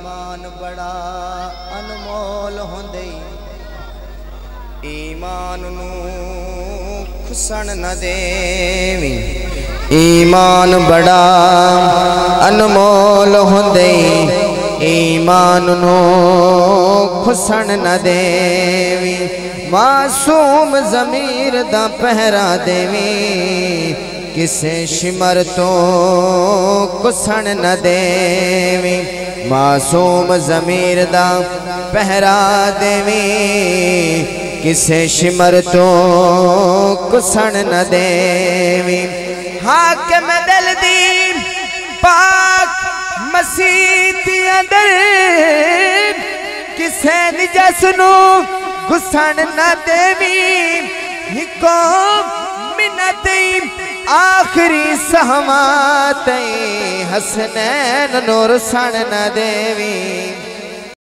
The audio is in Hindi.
ईमान बड़ा अनमोल होंदे ईमान नू खुसन न देवी। ईमान बड़ा अनमोल होंदे ईमान नू खुसन न देवी। मासूम ज़मीर दा पहरा देवी किसे शिमर तो कुसन न देवी। मासूम ज़मीर दा पहरा देवी किसे शिमर तो कुसन न देवी। हाकिम दिल दी पाक मसीत अंदर किसे निजस नू घुसन न देवी। हिको मिन्नत आखिरी सहमात हसनैन नूर सन न देवी।